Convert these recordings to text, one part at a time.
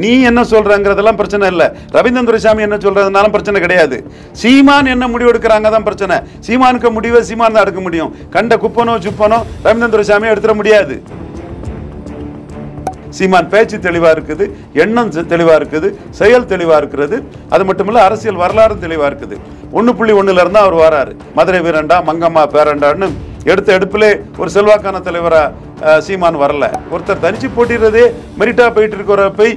நீ என்ன சொல்றங்கிறதெல்லாம் பிரச்சனை இல்லை, ரவீந்திரன் துரைசாமி என்ன சொல்றதுனாலும் பிரச்சனை கிடையாது. சீமான் என்ன முடிவு எடுக்கிறாங்க தான் பிரச்சனை. சீமானுக்கு முடிவை சீமான் தான் எடுக்க முடியும். கண்ட குப்பனோ சுப்பனோ ரவீந்திரன் துரைசாமியை எடுத்துட முடியாது. சீமான் பேச்சு தெளிவா இருக்குது, எண்ணம் தெளிவா இருக்குது, செயல் தெளிவா இருக்கிறது. அது மட்டுமில்ல அரசியல் வரலாறும் தெளிவா இருக்குது. 1.1 இருந்தா அவர் வராரு. மதுரை வீரண்டா மங்கம்மா பேரண்டான்னு எடுத்த எடுப்பிலே ஒரு செல்வாக்கான தலைவரா சீமான் வரல. ஒருத்தர் தனிச்சு போட்டிடுறதே மெரிட்டா போயிட்டு இருக்கிற போய்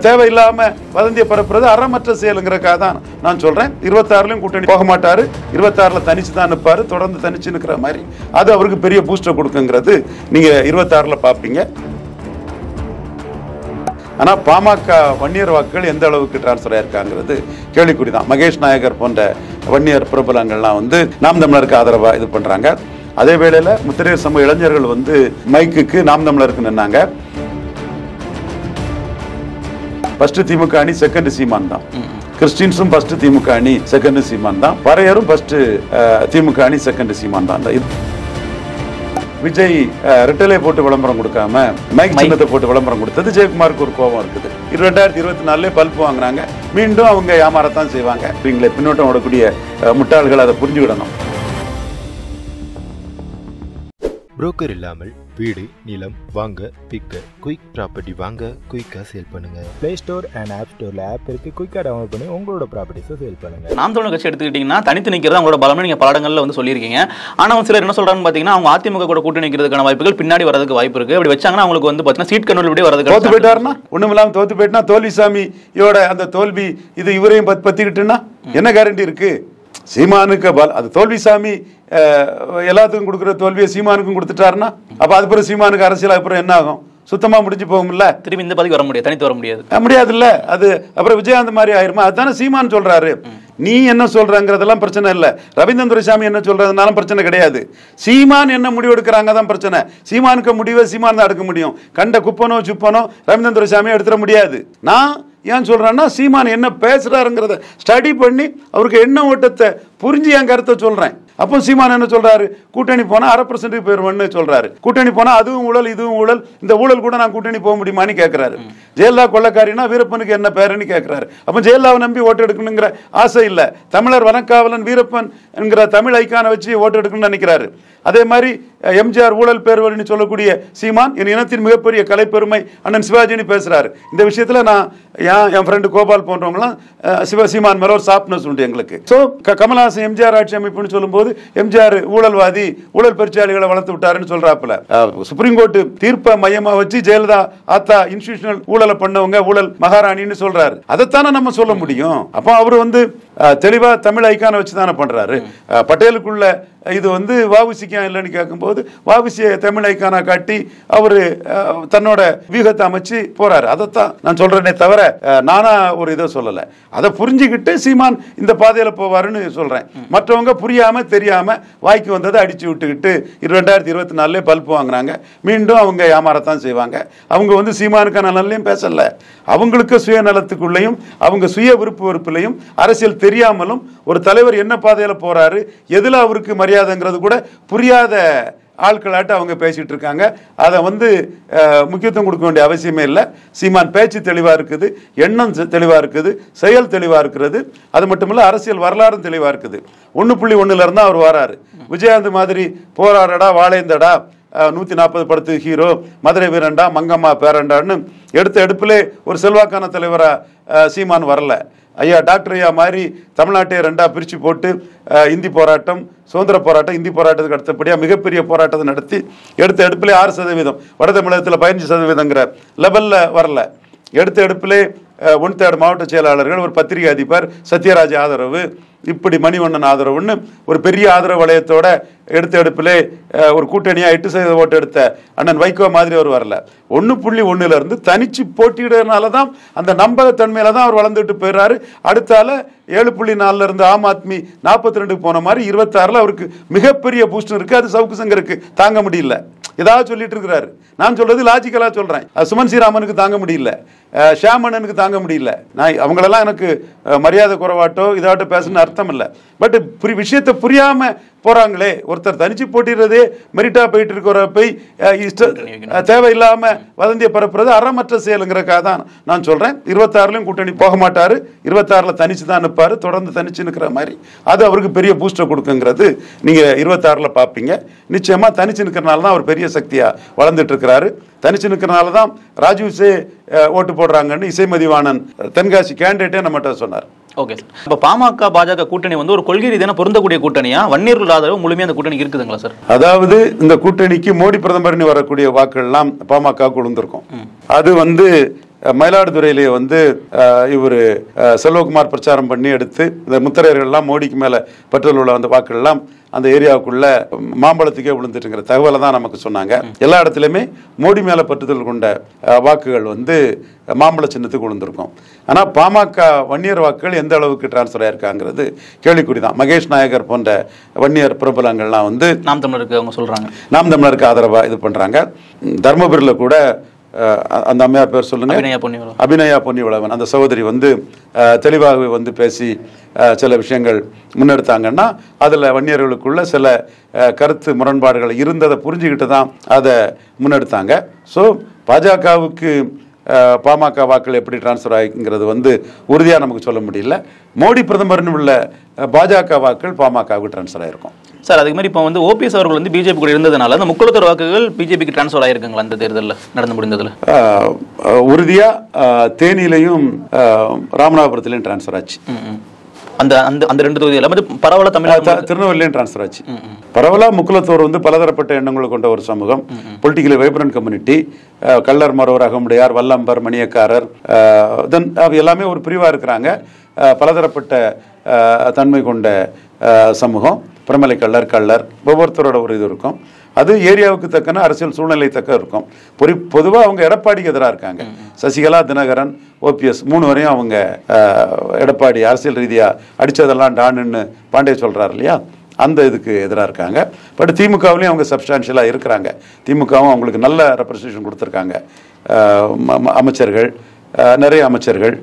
தேவையில்லாம வதந்தியை பரப்புறது அறமற்ற செயலுங்கிறக்காக தான் நான் சொல்றேன். 26லயும் கூட்டணி போக மாட்டாரு, 26ல தனிச்சு தான் நிற்பாரு. தொடர்ந்து தனிச்சு நிற்கிற மாதிரி அது அவருக்கு பெரிய பூஸ்டர் கொடுக்குங்கிறது நீங்க 26ல பாப்பீங்க. ஆனா பாமக வன்னியர் வாக்குகள் எந்த அளவுக்கு டிரான்ஸ்ஃபர் ஆயிருக்காங்கிறது கேள்விக்குறிதான். மகேஷ் நாயகர் போன்ற வன்னியர் பிரபலங்கள்லாம் நாம் தமிழருக்கு ஆதரவா இது பண்றாங்க. அதே வேளையில முத்திரையர் சமூக இளைஞர்கள் மைக்குக்கு நாம் தமிழருக்கு நின்னாங்க. ஃபர்ஸ்ட் திமுக அணி, செகண்ட் சீமான் தான். கிறிஸ்டின்ஸும் ஃபர்ஸ்ட் திமுக அணி, செகண்ட் சீமான் தான். பறையரும் ஃபர்ஸ்ட் திமுக அணி, செகண்ட் சீமான் தான். விஜய் ரெட்டலை போட்டு விளம்பரம் கொடுக்காம மைக் சின்னத்தை போட்டு விளம்பரம் கொடுத்தது ஜெயக்குமாருக்கு ஒரு கோபம் இருக்குது. 2024 பல்ப் வாங்குறாங்க, மீண்டும் அவங்க ஏமாறத்தான் செய்வாங்க. பின்னோட்டம் ஓடக்கூடிய முட்டாள்கள் அதை புரிஞ்சுக்கிடணும். புரோக்கர் இல்லாமல் வீடு நிலம் வாங்க விற்க குயிக் ப்ராப்பர்ட்டி வாங்க குயிக்காக சேல் பண்ணுங்க. பிளே ஸ்டோர் அண்ட் ஆப் ஸ்டோரில் ஆப் இருக்கு. குயிக்காக டவுன்லோட் பண்ணி உங்களோட ப்ராப்பர்ட்டிஸை சேல் பண்ணுங்க. நாம் தமிழர் கட்சி எடுத்துக்கிட்டீங்கன்னா தனித்து நிற்கிறது அவங்களோட பலமே நீங்கள் பல இடங்களில் சொல்லியிருக்கீங்க. ஆனால் சிலர் என்ன சொல்றாங்கன்னு பார்த்தீங்கன்னா அவங்க அதிமுக கூட கூட்டணி நிற்கிறதுக்கான வாய்ப்புகள் பின்னாடி வரதுக்கு வாய்ப்பு இருக்கு. அப்படி வச்சாங்கன்னா அவங்களுக்கு பார்த்தீங்கன்னா சீட் கண்ட்ரோல் வரதுக்கு தோத்து போயிட்டாருன்னா ஒண்ணும் இல்லாமல் தோத்து போயிட்டுனா தோல்விசாமியோட அந்த தோல்வி இது இவரையும் பத்திக்கிட்டுன்னா என்ன கேரண்டி இருக்கு? சீமானுக்கு அது தோல்விசாமி எல்லாத்துக்கும் கொடுக்குற தோல்வியை சீமானுக்கும் கொடுத்துட்டாருன்னா அப்ப அது பிறகு சீமானுக்கு அரசியல் அப்புறம் என்ன ஆகும்? சுத்தமா முடிஞ்சு போகும்ல. திரும்பி இந்த பதிக்கு வர முடியாது, தனித்து வர முடியாது. முடியாதுல்ல. அது அப்புறம் விஜயகாந்த் மாதிரி ஆயிருமா? அதுதானே சீமான் சொல்றாரு. நீ என்ன சொல்றங்கிறதெல்லாம் பிரச்சனை இல்லை, ரவீந்திரன் துரைசாமி என்ன சொல்றதுனாலும் பிரச்சனை கிடையாது. சீமான் என்ன முடிவு எடுக்கிறாங்க தான் பிரச்சனை. சீமானுக்கு முடிவை சீமான் தான் எடுக்க முடியும். கண்ட குப்பனோ சுப்பனோ ரவீந்திரன் துரைசாமியை எடுத்துட முடியாது. நான் ஏன் சொல்றேன்னா சீமான் என்ன பேசுறாருங்கிறத ஸ்டடி பண்ணி அவருக்கு என்ன ஓட்டத்தை புரிஞ்சு என் கருத்தை சொல்றேன். அப்போ சீமான் என்ன சொல்றாரு? கூட்டணி போனா 1% போயிருவேன்னு சொல்றாரு. கூட்டணி போனா அதுவும் ஊழல் இதுவும் ஊழல், இந்த ஊழல் கூட நான் கூட்டணி போக முடியுமான்னு கேட்கிறாரு. ஜெயலலிதா கொள்ளக்காரினா வீரப்பனுக்கு என்ன பேருன்னு கேட்கிறாரு. அப்ப ஜெயலலிதாவை நம்பி ஓட்டு எடுக்கணுங்கிற ஆசை இல்ல. தமிழர் வனக்காவலன் வீரப்பன் என்கிற தமிழ் ஐக்கானை வச்சு ஓட்டு எடுக்கணும்னு நினைக்கிறாரு. அதே மாதிரி எம்ஜிஆர் ஊழல் பேர்வழின்னு சொல்லக்கூடிய சீமான் என் இனத்தின் மிகப்பெரிய கலைப்பெருமை அண்ணன் சிவாஜின்னு பேசுறாரு. இந்த விஷயத்துல நான் என் ஃப்ரெண்டு கோபால் போன்றவங்களாம் சீமான் மேல ஒரு சாப்ட்னஸ் உண்டு எங்களுக்கு. ஸோ கமல்ஹாசன் எம்ஜிஆர் ஆட்சி அமைப்புன்னு சொல்லும்போது எம்ஜிஆர் ஊழல்வாதி, ஊழல் பெருச்சாளிகளை வளர்த்து விட்டாருன்னு சொல்றாப்புல. சுப்ரீம் கோர்ட் தீர்ப்பை மையமா வச்சு ஜெயலலிதா ஆத்தா இன்ஸ்டிடியூஷனல் ஊழலை பண்ணவங்க ஊழல் மகாராணின்னு சொல்றாரு. அதைத்தானே நம்ம சொல்ல முடியும். அப்போ அவரு தெளிவா தமிழ் ஐக்கான வச்சு தானே பண்றாரு. பட்டேலுக்குள்ள இது வாவுசிக்கா இல்லைன்னு கேட்கும்போது வாவுசியை தமிழ் ஐக்கானா காட்டி அவரு தன்னோட வியூகத்தை அமைச்சு போறாரு. அதைத்தான் நான் சொல்றேனே தவிர நானா ஒரு இதை சொல்லலை. அதை புரிஞ்சுக்கிட்டு சீமான் இந்த பாதையில போவாருன்னு சொல்றேன். மற்றவங்க புரியாம தெரியாம வாய்க்கு வந்ததை அடிச்சு விட்டுக்கிட்டு 2024 பல்ப் வாங்குறாங்க, மீண்டும் அவங்க ஏமாறத்தான் செய்வாங்க. அவங்க சீமானுக்கான நலனையும் பேசல, அவங்களுக்கு சுயநலத்துக்குள்ளேயும் அவங்க சுய விருப்பு வெறுப்புலையும் அரசியல் தெரியாமலும் ஒரு தலைவர் என்ன பாதையில போறாரு, எதுல அவருக்கு மரியாதைங்கிறது கூட புரியாத ஆட்களாட்ட அவங்க பேசிட்டு இருக்காங்க. அதை முக்கியத்துவம் கொடுக்க வேண்டிய அவசியமே இல்லை. சீமான் பேச்சு தெளிவா இருக்குது, எண்ணம் தெளிவா இருக்குது, செயல் தெளிவா இருக்கிறது. அது மட்டுமில்ல அரசியல் வரலாறும் தெளிவா இருக்குது. 1.1 இருந்தா அவர் வராரு. விஜயகாந்த் மாதிரி போராடடா வாழைந்தடா 140 படத்து ஹீரோ, மதுரை வீரண்டா மங்கம்மா பேரண்டான்னு எடுத்த எடுப்பிலே ஒரு செல்வாக்கான தலைவரா சீமான் வரல. ஐயா டாக்டர் ஐயா மாதிரி தமிழ்நாட்டை 2ஆ பிரித்து போட்டு இந்தி போராட்டம், சுதந்திர போராட்டம், இந்தி போராட்டத்துக்கு அடுத்தபடியாக மிகப்பெரிய போராட்டத்தை நடத்தி எடுத்த எடுப்பிலே 6%, வட தமிழகத்தில் 15% லெவலில் வரல. எடுத்த எடுப்பிலே 1/3 மாவட்ட செயலாளர்கள், ஒரு பத்திரிகை அதிபர், சத்யராஜ் ஆதரவு, இப்படி மணிவண்ணன் ஆதரவுன்னு ஒரு பெரிய ஆதரவு வளையத்தோட எடுத்த எடுப்பிலே ஒரு கூட்டணியா 8% ஓட்டு எடுத்த அண்ணன் வைகோ மாதிரி அவர் வரல. 1.1 இருந்து தனிச்சு போட்டியிடறதுனால தான் அந்த நம்பகத்தன்மையில தான் அவர் வளர்ந்துட்டு போயிடுறாரு. அடுத்தால 7.4 இருந்து ஆம் ஆத்மி 42 போன மாதிரி 26 அவருக்கு மிகப்பெரிய பூஸ்ட் இருக்கு. அது சவுக்கு சங்கருக்கு தாங்க முடியல. ஏதாவது சொல்லிட்டு இருக்கிறாரு. நான் சொல்றது லாஜிக்கலா சொல்றேன். சுமன் ஸ்ரீராமனுக்கு தாங்க முடியல. ஷியாமணனுக்கு தாங்க முடியல. நான் அவங்களெல்லாம் எனக்கு மரியாதை குறைவாட்டோ இதாட்டோ பேசணும்னு அர்த்தம் இல்லை. பட் விஷயத்தை புரியாம போறாங்களே. ஒருத்தர் தனிச்சு போட்டிடுறதே மெரிட்டா போயிட்டு இருக்கிற போய் தேவையில்லாம வதந்தியை பரப்புறது அறமற்ற செயலுங்கிறக்காக தான் நான் சொல்றேன். 26லயும் கூட்டணி போக மாட்டாரு, 26ல தனிச்சு தான் நிற்பாரு, தொடர்ந்து தனிச்சு நிற்கிற மாதிரி. அது அவருக்கு பெரிய பூஸ்டர் கொடுக்குங்கிறது நீங்க 26ல பார்ப்பீங்க. நிச்சயமா தனிச்சு நிற்கிறனால தான் அவர் பெரிய சக்தியா வளர்ந்துட்டு இருக்கிறாரு. தனிச்சு நிற்கிறனால தான் ராஜீவ்ஸே ஓட்டு போடுறாங்கன்னு இசைமதிவாணன் தென்காசி கேண்டிடேட்டே நம்மகிட்ட சொன்னார். Okay sir. இப்போ பாமக பாஜக கூட்டணி வந்து ஒரு கொள்கை ரீதியான பொருந்தக்கூடிய கூட்டணியா, வன்னியர்கள் ஆதரவு முழுமையாக அந்த கூட்டணிக்கு இருக்குதுங்களா சார்? அதாவது இந்த கூட்டணிக்கு மோடி பிரதமர்னு வரக்கூடிய வாக்குகள்லாம் பாமக கொடுத்திருக்கும். அது வந்து மயிலாடுதுறையிலே வந்து இவர் செல்வகுமார் பிரச்சாரம் பண்ணி எடுத்து இந்த முத்திரையர்கள்லாம் மோடிக்கு மேல பற்றல் உள்ள அந்த வாக்குகள்லாம் அந்த ஏரியாவுக்குள்ள மாம்பழத்துக்கே விழுந்துட்டுங்கிற தகவலை தான் நமக்கு சொன்னாங்க. எல்லா இடத்துலையுமே மோடி மேல பற்றுதல் கொண்ட வாக்குகள் வந்து மாம்பழ சின்னத்துக்கு விழுந்திருக்கும். ஆனால் பாமக வன்னியர் வாக்குகள் எந்த அளவுக்கு டிரான்ஸ்ஃபர் ஆயிருக்காங்கிறது கேள்விக்குறி தான். மகேஷ் நாயகர் போன்ற வன்னியர் பிரபலங்கள்லாம் வந்து நாம் தமிழருக்கு அவங்க சொல்றாங்க, நாம் தமிழருக்கு ஆதரவாக இது பண்றாங்க. தர்மபுரியில் கூட அந்த அம்மையார் பேர் சொல்லுங்க, அபிநயா பொன்னிவளவன், அந்த சகோதரி வந்து தெளிவாக வந்து பேசி சில விஷயங்கள் முன்னெடுத்தாங்கன்னா அதில் வன்னியர்களுக்குள்ள சில கருத்து முரண்பாடுகள் இருந்ததை புரிஞ்சுக்கிட்டு தான் அதை முன்னெடுத்தாங்க. ஸோ பாஜகவுக்கு பாமக வாக்கள் எப்படி டிரான்ஸ்ஃபர் ஆகிங்கிறது வந்து உறுதியாக நமக்கு சொல்ல முடியல. மோடி பிரதமர்னு உள்ள பாஜக வாக்கள் பாமகவுக்கு டிரான்ஸ்ஃபர் ஆகிருக்கும். சார் அதுக்கு மாதிரி இப்போ வந்து ஓபிஎஸ் அவர்கள் வந்து பிஜேபி கூட இருந்ததுனால அந்த முக்குளத்தூர் வாக்குகள் பிஜேபிக்கு டிரான்ஸ்ஃபர் ஆயிருக்குங்களா அந்த தேர்தலில் நடந்து முடிந்ததுல? உறுதியா தேனியிலையும் ராமநாதபுரத்திலையும் டிரான்ஸ்ஃபர் ஆச்சு. அந்த அந்த அந்த ரெண்டு தொகுதியில் வந்து பரவலா தமிழ்நாடு திருநெல்வேலியும் டிரான்ஸ்ஃபர் ஆச்சு. பரவலா முக்குளத்தூர் வந்து பலதரப்பட்ட எண்ணங்களை கொண்ட ஒரு சமூகம், பொலிட்டிக்கலி வைப்ரண்ட் கம்யூனிட்டி. கள்ளர், மரோர், அகமுடையார், வல்லம்பர், மணியக்காரர், தென் எல்லாமே ஒரு பிரிவா இருக்கிறாங்க. பலதரப்பட்ட தன்மை கொண்ட சமூகம். பிரமலை கள்ளர் ஒவ்வொருத்தரோட ஒரு இது இருக்கும். அது ஏரியாவுக்கு தக்கன அரசியல் சூழ்நிலை தக்க இருக்கும். பொதுவாக அவங்க எடப்பாடிக்கு எதிராக இருக்காங்க. சசிகலா, தினகரன், ஓபிஎஸ் 3 வரையும் அவங்க எடப்பாடி அரசியல் ரீதியாக அடித்ததெல்லாம் டான்னு பாண்டே சொல்கிறார் இல்லையா, அந்த இதுக்கு எதிராக இருக்காங்க. பட் திமுகவிலையும் அவங்க சப்ஸ்டான்ஷியலாக இருக்கிறாங்க. திமுகவும் அவங்களுக்கு நல்ல ரெப்ரசன்டேஷன் கொடுத்துருக்காங்க. அமைச்சர்கள், நிறைய அமைச்சர்கள்,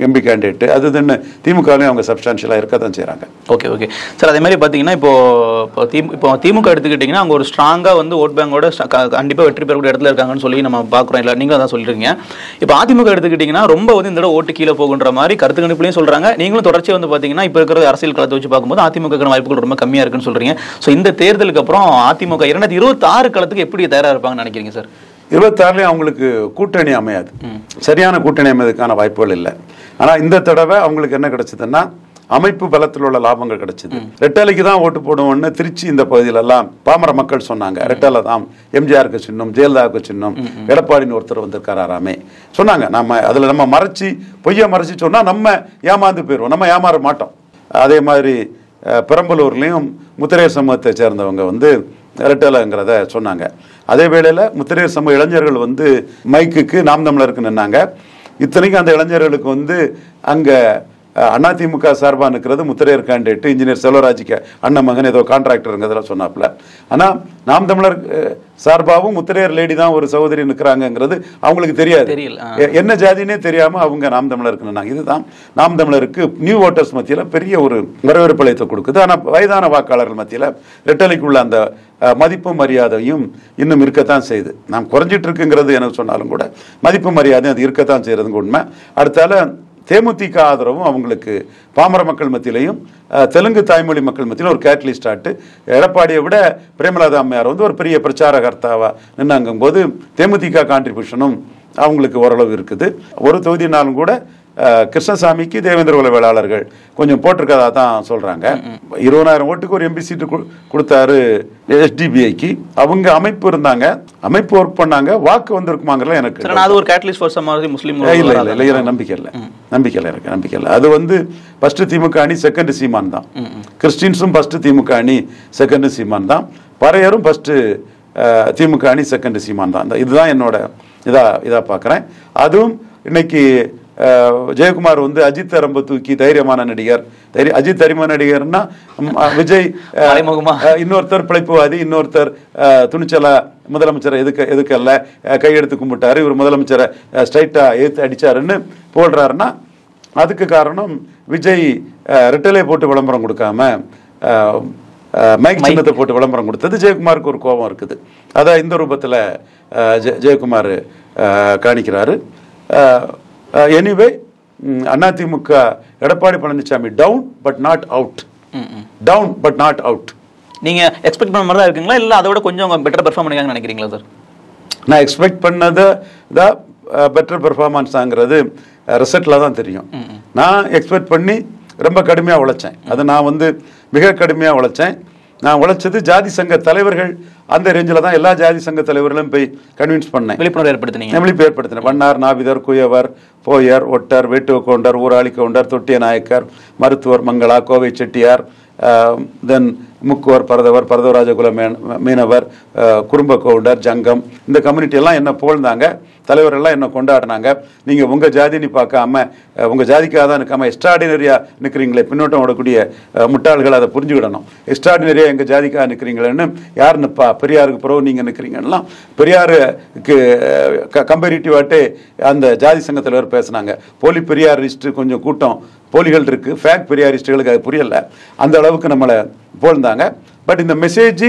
எம்பி கேண்டிடேட், அது இதுன்னு திமுகவிலையும் அவங்க சப்ஸ்டான்ஷியலாக இருக்க தான் செய்கிறாங்க. Okay sir. அதே மாதிரி பார்த்தீங்கன்னா இப்போ திமுக எடுத்துக்கிட்டிங்கன்னா அவங்க ஒரு ஸ்ட்ராங்காக வந்து ஓட் பேங்கோட கண்டிப்பாக வெற்றி பெறக்கூடிய இடத்துல இருக்காங்கன்னு சொல்லி நம்ம பார்க்குறோம். இல்லை நீங்களும் அதான் சொல்லிருக்கீங்க. இப்போ அதிமுக எடுத்துக்கிட்டிங்கன்னா ரொம்ப வந்து இந்த ஓட்டு கீழே போகுன்ற மாதிரி கருத்து கணிப்புலையும் சொல்கிறாங்க. நீங்களும் தொடர்ச்சியாக வந்து பார்த்தீங்கன்னா இப்போ இருக்கிற அரசியல் களத்தை வச்சு பார்க்கும்போது அதிமுக வாய்ப்புகள் ரொம்ப கம்மியாக இருக்குன்னு சொல்கிறீங்க. ஸோ இந்த தேர்தலுக்கு அப்புறம் அதிமுக 2026 களத்துக்கு எப்படி தயாராக இருப்பாங்கன்னு நினைக்கிறீங்க சார்? 26 அவங்களுக்கு கூட்டணி அமையாது, சரியான கூட்டணி அமைவதற்கான வாய்ப்புகள் இல்லை. ஆனால் இந்த தடவை அவங்களுக்கு என்ன கிடைச்சதுன்னா அமைப்பு பலத்தில் உள்ள லாபங்கள் கிடைச்சது. ரெட்டலைக்கு தான் ஓட்டு போடுவோம்னு திருச்சி இந்த பகுதியிலெல்லாம் பாமர மக்கள் சொன்னாங்க. ரெட்டலை தான் எம்ஜிஆருக்கு சின்னம், ஜெயலலிதாவுக்கு சின்னம், எடப்பாடின்னு ஒருத்தர் வந்திருக்காராமே சொன்னாங்க. நம்ம மறைச்சி பொய்யா மறைச்சி சொன்னால் நம்ம ஏமாந்து போயிடுவோம், நம்ம ஏமாற மாட்டோம். அதே மாதிரி பெரம்பலூர்லேயும் முத்திரையர் சமூகத்தை சேர்ந்தவங்க வந்து ரெட்டலைங்கிறத சொன்னாங்க. அதே வேளையில் முத்திரையர் சமூக இளைஞர்கள் வந்து மைக்குக்கு நாம் தமிழருக்கு நின்னாங்க. இத்தனைக்கும் அந்த இளைஞர்களுக்கு வந்து அங்கே அதிமுக சார்பாக நிற்கிறது முத்திரையர் கேண்டிடேட் இன்ஜினியர் செல்வராஜிக்கு அண்ணன் மகன் ஏதோ கான்ட்ராக்டருங்கிறதெல்லாம் சொன்னாப்புல. ஆனால் நாம் தமிழர் சார்பாகவும் முத்திரையர் லேடி தான் ஒரு சகோதரி நிற்கிறாங்கிறது அவங்களுக்கு தெரியாது. என்ன ஜாதினே தெரியாமல் அவங்க நாம் தமிழருக்கு நின்னாங்க. இதுதான் நாம் தமிழருக்கு நியூ ஓட்டர்ஸ் மத்தியில் பெரிய ஒரு வரவேற்பழைத்தை கொடுக்குது. ஆனால் வயதான வாக்காளர்கள் மத்தியில் ரெட்டலைக்குள்ள அந்த மதிப்பும் மரியாதையும் இன்னும் இருக்கத்தான் செய்யுது. நாம் குறைஞ்சிட்டு இருக்குங்கிறது எனக்கு சொன்னாலும் கூட மதிப்பு மரியாதையும் அது இருக்கத்தான் செய்யறதுங்க உண்மை. அடுத்தால தேமுதிக ஆதரவும் அவங்களுக்கு பாமர மக்கள் மத்தியிலையும் தெலுங்கு தாய்மொழி மக்கள் மத்தியிலும் ஒரு கேட்டலிஸ்ட் ஆட்டு எடப்பாடியை விட பிரேமலதா அம்மையார் வந்து ஒரு பெரிய பிரச்சாரகர்த்தாவா நின்னாங்கும் போது தேமுதிக கான்ட்ரிபியூஷனும் அவங்களுக்கு ஓரளவு இருக்குது. ஒரு தொகுதினாலும் கூட கிருஷ்ணசாமிக்கு தேவேந்திர குல வேளாளர்கள் கொஞ்சம் போட்டிருக்கதா தான் சொல்றாங்க. 20,000 ஓட்டுக்கு ஒரு எம்பி சீட்டு கொடுத்தாரு எஸ்டிபிஐக்கு. அவங்க அமைப்பு இருந்தாங்க, அமைப்பு ஒர்க் பண்ணாங்க, வாக்கு வந்திருக்குமாங்கல எனக்கு இல்லை, நம்பிக்கை இல்லை. அது வந்து ஃபர்ஸ்ட் திமுக அணி, செகண்ட் சீமான் தான். கிறிஸ்டின்ஸும் ஃபர்ஸ்ட் திமுக அணி, செகண்ட் சீமான் தான். பறையரும் ஃபர்ஸ்ட் திமுக அணி, செகண்ட் சீமான் தான். இதுதான் என்னோட இதா பார்க்குறேன். அதுவும் இன்னைக்கு ஜெயக்குமார் வந்து அஜித் ரொம்ப தூக்கி தைரியமான நடிகர், அஜித் தைரியமான நடிகர்னா விஜய் இன்னொருத்தர் பிழைப்புவாதி, இன்னொருத்தர் துணிச்சலா முதலமைச்சரை எதுக்கல்ல கையெடுத்து கும்பிட்டாரு, இவர் முதலமைச்சரை ஸ்ட்ரைட்டா எதிர்த்து அடிச்சாருன்னு போடுறாருன்னா அதுக்கு காரணம் விஜய் ரெட்டலை போட்டு விளம்பரம் கொடுக்காம மைக் சின்னத்தை போட்டு விளம்பரம் கொடுத்தது. ஜெயக்குமாருக்கு ஒரு கோபம் இருக்குது. அதை இந்த ரூபத்தில் ஜெயக்குமார் காணிக்கிறாரு. Anyway AIADMK Edappadi Palaniswami down but not out, down but not out. நீங்க எக்ஸ்பெக்ட் பண்ண மாதிரி தான் இருக்குங்களா, இல்ல அதை விட கொஞ்சம் பெட்டர் பெர்ஃபார்ம் பண்ணிருக்காங்கன்னு நினைக்கிறீங்களா சார்? நான் எக்ஸ்பெக்ட் பண்ணது தான் பெட்டர் பெர்ஃபார்மன்ஸாங்கிறது ரிசல்ட்டில் தான் தெரியும். நான் எக்ஸ்பெக்ட் பண்ணி ரொம்ப கடுமையாக உழைச்சேன். அது நான் வந்து மிக கடுமையாக உழைச்சேன். நான் உழைச்சது ஜாதி சங்க தலைவர்கள் அந்த ரேஞ்சில் தான். எல்லா ஜாதி சங்க தலைவர்களும் போய் கன்வின்ஸ் பண்ணேன், விழிப்புணர்வு ஏற்படுத்தினேன். வண்ணார், நாவிதர், குயவர், போயர், ஒட்டர், வேட்டுவ கவுண்டர், ஊராளி கவுண்டர், தொட்டிய நாயக்கர், மருத்துவர் மங்களா, கோவை செட்டியார், தென் முக்குவர், பரதவராஜகுல மீனவர், குறும்ப கவுண்டர், ஜங்கம், இந்த கம்யூனிட்டி எல்லாம் என்ன புகழ்ந்தாங்க. தலைவரெல்லாம் என்ன கொண்டாடினாங்க. நீங்கள் உங்கள் ஜாதின்னு பார்க்காம உங்கள் ஜாதிக்காக தான் நிற்காம எக்ஸ்ட்ராடினரியாக நிற்கிறீங்களே, பின்னோட்டம் ஓடக்கூடிய முட்டாள்கள் அதை புரிஞ்சுக்கிடணும். எக்ஸ்ட்ராடினரியாக எங்கள் ஜாதிக்காக நிற்கிறீங்களேன்னு யார் நிற்பா? பெரியாருக்கு பிறகு நீங்கள் நிற்கிறீங்கன்னா பெரியாருக்கு கம்பேரிட்டிவாட்டே அந்த ஜாதி சங்க தலைவர் பேசுனாங்க. போலி பெரியாரிஸ்ட்டு கொஞ்சம் கூட்டம் போலிகள் இருக்குது, ஃபேக் பெரியாரிஸ்ட்டுகளுக்கு அது புரியலை. அந்த அளவுக்கு நம்மளை புகழ்ந்தாங்க. பட் இந்த மெசேஜ்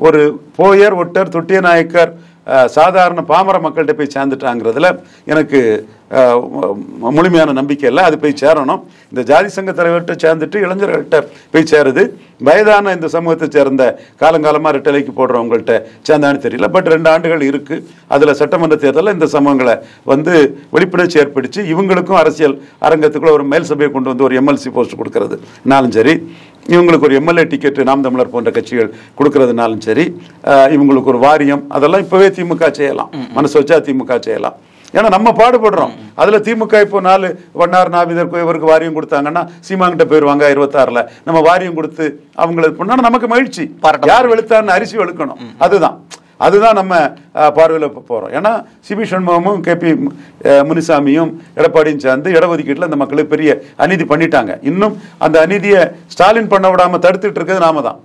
ஒரு போயர், ஒட்டர், தொட்டிய நாயக்கர் சாதாரண பாமர மக்கள்கிட்ட போய் சேர்ந்துட்டாங்கிறதுல எனக்கு முழுமையான நம்பிக்கை இல்லை. அது போய் சேரணும். இந்த ஜாதி சங்க தலைவர்கிட்ட சேர்ந்துட்டு இளைஞர்கள்ட்ட போய் சேருது. வயதான இந்த சமூகத்தை சேர்ந்த காலங்காலமாக ரெட்டலைக்கு போடுறவங்கள்ட்ட சேர்ந்தான்னு தெரியல. பட் 2 ஆண்டுகள் இருக்குது. அதில் சட்டமன்ற தேர்தலில் இந்த சமூகங்களை வந்து விழிப்புணர்ச்சி ஏற்படுத்தி இவங்களுக்கும் அரசியல் அரங்கத்துக்குள்ள ஒரு மேல் சபையை கொண்டு வந்து ஒரு எம்எல்சி போஸ்ட் கொடுக்கறதுனாலும் சரி, இவங்களுக்கு ஒரு எம்எல்ஏ டிக்கெட் நாம் தமிழர் போன்ற கட்சிகள் கொடுக்கறதுனாலும் சரி, இவங்களுக்கு ஒரு வாரியம், அதெல்லாம் இப்போவே திமுக செய்யலாம். மனசு வச்சா திமுக செய்யலாம். ஏன்னா நம்ம பாடுபடுறோம். அதில் திமுக இப்போ 4 வண்ணார், நாவிதர், குயவருக்கு வாரியம் கொடுத்தாங்கன்னா சீமான்கிட்ட போயிடுவாங்க 26ல். நம்ம வாரியம் கொடுத்து அவங்களை பண்ணா நமக்கு மகிழ்ச்சி. யார் வெளுத்தான்னு அரிசி வெளுக்கணும். அதுதான் நம்ம பார்வையில் போகிறோம். ஏன்னா சிபி சண்முகமும் கேபி முனிசாமியும் எடப்பாடியும் சேர்ந்து இடஒதுக்கீட்டில் இந்த மக்களுக்கு பெரிய அநீதி பண்ணிட்டாங்க. இன்னும் அந்த அநீதியை ஸ்டாலின் பண்ண விடாமல் தடுத்துட்டு இருக்கிறது நாம தான்.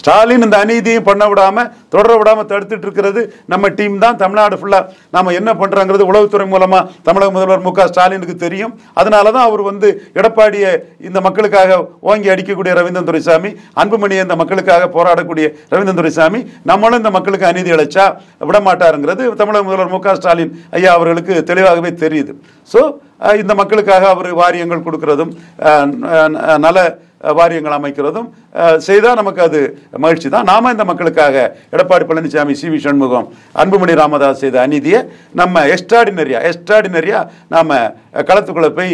ஸ்டாலின் இந்த அநீதியும் பண்ண விடாமல் தொடர விடாமல் தடுத்துட்டு இருக்கிறது நம்ம டீம் தான். தமிழ்நாடு ஃபுல்லாக நாம் என்ன பண்ணுறாங்கிறது உளவுத்துறை மூலமாக தமிழக முதல்வர் மு க ஸ்டாலினுக்கு தெரியும். அதனால தான் அவர் வந்து எடப்பாடியை இந்த மக்களுக்காக ஓங்கி அடிக்கக்கூடிய ரவீந்திரன் துரைசாமி, அன்புமணியை இந்த மக்களுக்காக போராடக்கூடிய ரவீந்திரன் துரைசாமி, நம்மளும் இந்த மக்களுக்கு அநீதி இழைச்சா விடமாட்டாருங்கிறது தமிழக முதல்வர் மு க ஸ்டாலின் ஐயா அவர்களுக்கு தெளிவாகவே தெரியுது. ஸோ இந்த மக்களுக்காக அவர் வாரியங்கள் கொடுக்கறதும் நல வாரியங்கள் அமைக்கிறதும் செய்தால் நமக்கு அது மகிழ்ச்சி தான். நாம இந்த மக்களுக்காக எடப்பாடி பழனிசாமி, சிவி சண்முகம், அன்புமணி ராமதாஸ் செய்த அநீதியை நம்ம எக்ஸ்ட்ராடினரியா நாம களத்துக்குள்ள போய்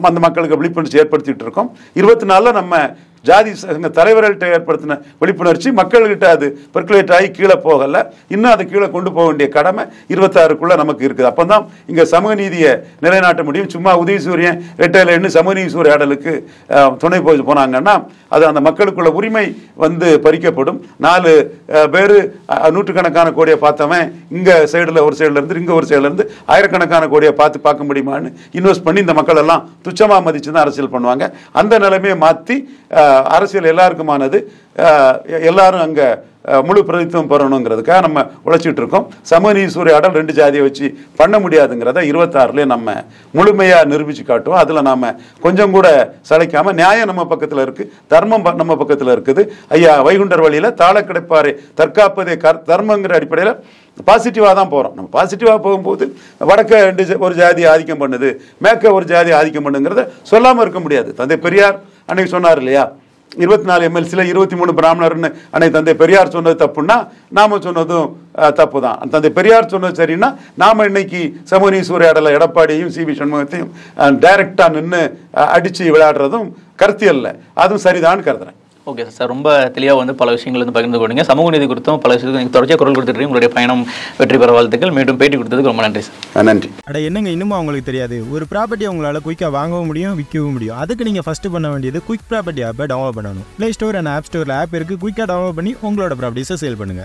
அந்த மக்களுக்கு விழிப்புணர்ச்சி ஏற்படுத்திட்டு இருக்கோம். 24 நம்ம ஜாதி சங்க தலைவர்கள்ட்ட ஏற்படுத்தின விழிப்புணர்ச்சி மக்கள்கிட்ட அது பெர்குலேட் ஆகி கீழே போகல. இன்னும் அதை கீழே கொண்டு போக வேண்டிய கடமை 26க்குள்ள நமக்கு இருக்குது. அப்போ தான் இங்கே சமூக நீதியை நிலைநாட்ட முடியும். சும்மா உதயசூரியன் ரெட்டையில சமூக நீதி சூறையாடலுக்கு துணை போனாங்கன்னா அது அந்த மக்களுக்குள்ள உரிமை வந்து பறிக்கப்படும். 4 பேர் நூற்றுக்கணக்கான கோடியை பார்த்தவன் இங்கே சைடில் ஒரு சைடில் இருந்து இங்கே ஒரு சைடில் இருந்து ஆயிரக்கணக்கான கோடியை பார்க்க முடியுமான்னு இன்வெஸ்ட் பண்ணி இந்த மக்கள் எல்லாம் துச்சமாக மதித்து தான் அரசியல் பண்ணுவாங்க. அந்த நிலைமையை மாற்றி அரசியல் எல்லாருக்குமானது, எல்லாரும் அங்கே முழு பிரதித்துவம் பெறணுங்கிறதுக்காக நம்ம உழைச்சிட்டு இருக்கோம். சமூக நீதி சூறையாடல் 2 ஜாதியை வச்சு பண்ண முடியாதுங்கிறத 26லேயே நம்ம முழுமையாக நிரூபித்து காட்டுவோம். அதில் நாம் கொஞ்சம் கூட சளைக்காமல் நியாயம் நம்ம பக்கத்தில் இருக்குது, தர்மம் நம்ம பக்கத்தில் இருக்குது. ஐயா வைகுண்டர் வழியில் தாழ கிடைப்பாரை தற்காப்பதே தர்மங்கிற அடிப்படையில் பாசிட்டிவாக தான் போகிறோம். நம்ம பாசிட்டிவாக போகும்போது வடக்க ஒரு ஜாதி ஆதிக்கம் பண்ணுது, மேற்க ஒரு ஜாதி ஆதிக்கம் பண்ணுங்கிறத சொல்லாமல் இருக்க முடியாது. தந்தை பெரியார் அன்னைக்கு சொன்னார் இல்லையா, 24 எம்எல்சியில் 23 பிராமணர்னு அன்னைக்கு தந்தை பெரியார் சொன்னது தப்புன்னா நாம சொன்னதும் தப்பு தான். தந்தை பெரியார் சொன்னது சரின்னா நாம இன்னைக்கு சமூக நீதி சூறையாடல எடப்பாடியையும் சிவி சண்முகத்தையும் டைரக்டா நின்று அடிச்சு விளையாடுறதும் கருத்தியல்ல, அதுவும் சரிதான்னு கருதுறேன். ஓகே சார், ரொம்ப தெளிவாக வந்து பல விஷயங்கள் வந்து பகிர்ந்து கொண்டீங்க. சமூக நீதி குறித்தும் பல விஷயத்துக்கு தொடர்ச்சியாக குரல் கொடுத்துட்டு உங்களுடைய பயணம் வெற்றி பெற வாழ்த்துக்கள். மீண்டும் பேட்டி கொடுத்ததுக்கு ரொம்ப நன்றி சார். நன்றி. அட என்னங்க இன்னும் அவங்களுக்கு தெரியாது, ஒரு ப்ராப்பர்ட்டி உங்களால் குயிக்காக வாங்கவும் முடியும், விற்கவும் முடியும். அதுக்கு நீங்கள் ஃபஸ்ட்டு பண்ண வேண்டியது குயிக் ப்ராப்பர்ட்டி ஆப்பை டவுன்லோட் பண்ணணும். ப்ளே ஸ்டோர் அண்ட் ஆப் ஸ்டோரில் ஆப் இருக்குது. குயிக்காக டவுன்லோட் பண்ணி உங்களோட ப்ராப்பர்ட்டிஸை சேல் பண்ணுங்கள்.